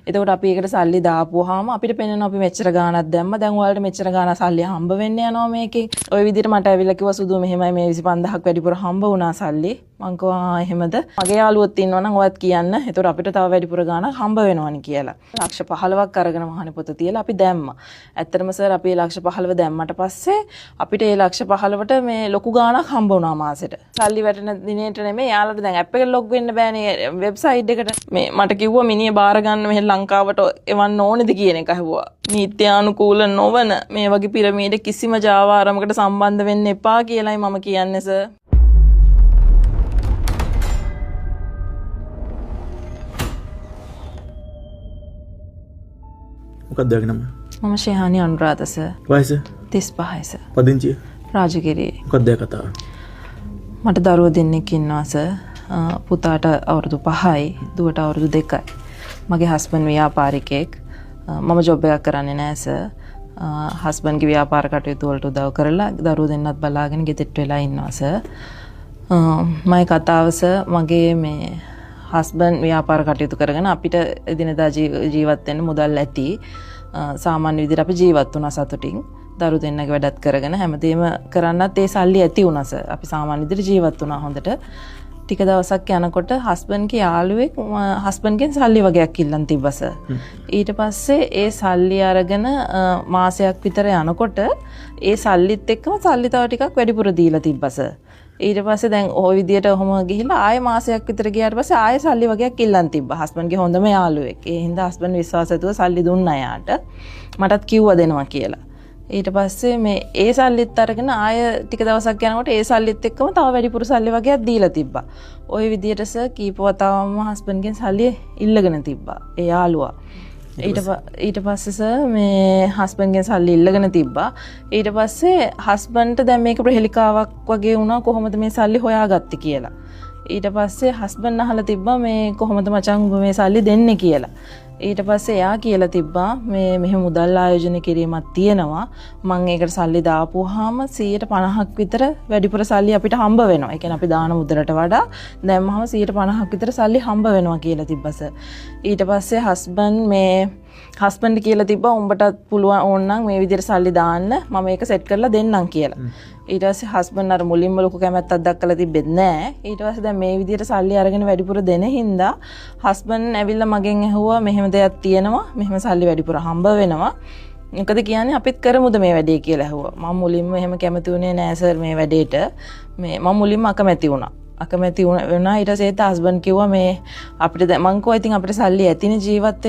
එතකොට අපි ඒකට සල්ලි දාපුවාම අපිට පේනවා අපි මෙච්චර ගාණක් දැම්ම. දැන් ඔයාලට මෙච්චර ගාණක් සල්ලි හම්බ වෙන්න යනවා මේකේ. ওই විදිහට මට ඇවිල්ලා කිව්වා සුදු මෙහෙමයි මේ 25000ක් වැඩිපුර හම්බ වුණා සල්ලි. මං කිව්වා එහෙමද? මගේ යාළුවොත් ඉන්නවා නම් ඔයත් කියන්න. එතකොට අපිට තව වැඩිපුර ගාණක් හම්බ වෙනවනි කියලා. ලක්ෂ 15ක් අරගෙන මහානේ පොත තියලා අපි දැම්මා. ඇත්තටම සර් අපි ලක්ෂ 15 දැම්මට පස්සේ අපිට ඒ ලක්ෂ 15ට මේ ලොකු ගාණක් හම්බ වුණා මාසෙට. සල්ලි වැටෙන දිනේට නෙමෙයි යාළුවට දැන් ඇප් එකට ලොග් වෙන්න බෑනේ වෙබ්සයිට් එකට. මේ මට කිව්වා මිනිහ බාර ගන්න මෙහෙ ලංකාවට එවන්න ඕනේද කියන එක අහුවා. නීත්‍යානුකූල නොවන මේ වගේ පිරමීඩ කිසිම Java ආරමකට සම්බන්ධ වෙන්න එපා කියලායි මම කියන්නේ සර්. මොකක්ද ඔයාගේ නම? මම ශේහානි අනුරාධ සර්. වයස? 35යි සර්. පදිංචිය? රාජගිරියේ. මොකක්ද ඒ කතාව? මට දරුවෝ දෙන්නෙක් ඉන්නවා සර්. පුතාට අවුරුදු 5යි, දුවට අවුරුදු 2යි. මගේ හස්බන්ඩ් ව්‍යාපාරිකයෙක්. මම ජොබ් එකක් කරන්නේ නැහැ සර්. හස්බන්ඩ්ගේ ව්‍යාපාර කටයුතු වලට උදව් කරලා දරුවෝ දෙන්නත් බලාගෙන ගෙදරට වෙලා ඉන්නවා සර්. මගේ කතාව සර් මගේ මේ හස්බන්ඩ් ව්‍යාපාර කටයුතු කරගෙන අපිට එදිනෙදා ජීවත් වෙන්න මුදල් ඇති. සාමාන්‍ය විදිහට අපි ජීවත් වුණා සතුටින්. දරුවෝ දෙන්නගේ වැඩත් කරගෙන හැමදේම කරන්නත් ඒ සල්ලි ඇති වුණා සර්. අපි සාමාන්‍ය විදිහට ජීවත් වුණා හොඳට. ටික දවසක් යනකොට හස්බන්ඩ්ගේ යාළුවෙක් හස්බන්ඩ්ගෙන් සල්ලි වගේක් ඉල්ලන් තිබ්බා සර්. ඊට පස්සේ ඒ සල්ලි අරගෙන මාසයක් විතර යනකොට ඒ සල්ලිත් එක්කම සල්ලි තව ටිකක් වැඩිපුර දීලා තිබ්බා සර්. ඊට පස්සේ දැන් ওই විදියට ඔහොම ගිහිල්ලා ආයෙ මාසයක් විතර ගියාට පස්සේ ආයෙ සල්ලි වගේක් ඉල්ලන් තිබ්බා. හස්බන්ඩ්ගේ හොඳම යාළුවෙක්. ඒ හින්දා හස්බන්ඩ් විශ්වාසයතුව සල්ලි දුන්නා යාට. මටත් කිව්වා දෙනවා කියලා. ඊට පස්සේ මේ ඒ සල්ලිත් අරගෙන ආය ටික දවසක් යනකොට ඒ සල්ලිත් එක්කම තව වැඩිපුර සල්ලි වගේක් දීලා තිබ්බා. ওই විදියට සර් කීප වතාවම හස්බන්ඩ්ගෙන් සල්ලි ඉල්ලගෙන තිබ්බා. ඒ යාළුවා. ඊට පස්සේ සර් මේ හස්බන්ඩ්ගෙන් සල්ලි ඉල්ලගෙන තිබ්බා. ඊට පස්සේ හස්බන්ඩ්ට දැන් මේක ප්‍රහෙලිකාවක් වගේ වුණා කොහොමද මේ සල්ලි හොයාගත්තේ කියලා. ඊට පස්සේ හස්බන්ඩ් අහලා තිබ්බා මේ කොහොමද මචං ඔබ මේ සල්ලි දෙන්නේ කියලා. ඊට පස්සේ එයා කියලා තිබ්බා මේ මෙහෙම මුදල් ආයෝජනය කිරීමක් තියෙනවා. මම ඒකට සල්ලි දාපුවාම 150ක් විතර වැඩිපුර සල්ලි අපිට හම්බ වෙනවා. ඒ කියන්නේ අපි දාන මුදලට වඩා දැම්මම 150ක් විතර සල්ලි හම්බ වෙනවා කියලා තිබ්බා සර්. ඊට පස්සේ හස්බන්ඩ් කියලා තිබ්බා උඹටත් පුළුවන් ඕන නම් මේ විදිහට සල්ලි දාන්න මම ඒක සෙට් කරලා දෙන්නම් කියලා. ඊට පස්සේ හස්බන්ඩ් අර මුලින්ම ලොකු කැමැත්තක් දක්වලා තිබෙත් නෑ. ඊට පස්සේ දැන් මේ විදිහට සල්ලි අරගෙන වැඩිපුර දෙන හින්දා හස්බන්ඩ් ඇවිල්ලා මගෙන් ඇහුවා මෙහෙම දෙයක් තියෙනවා. මෙහෙම සල්ලි වැඩිපුර හම්බ වෙනවා. මොකද කියන්නේ අපිත් කරමුද මේ වැඩේ කියලා ඇහුවා. මම මුලින්ම එහෙම කැමති වුණේ නෑ සර් මේ වැඩේට. මම මුලින්ම අකමැති වුණා. අකමැති වුණා ඊට පස්සේ හස්බන්ඩ් කිව්වා මේ අපිට මං කිව්වා ඉතින් අපිට සල්ලි ඇතිනේ ජීවත්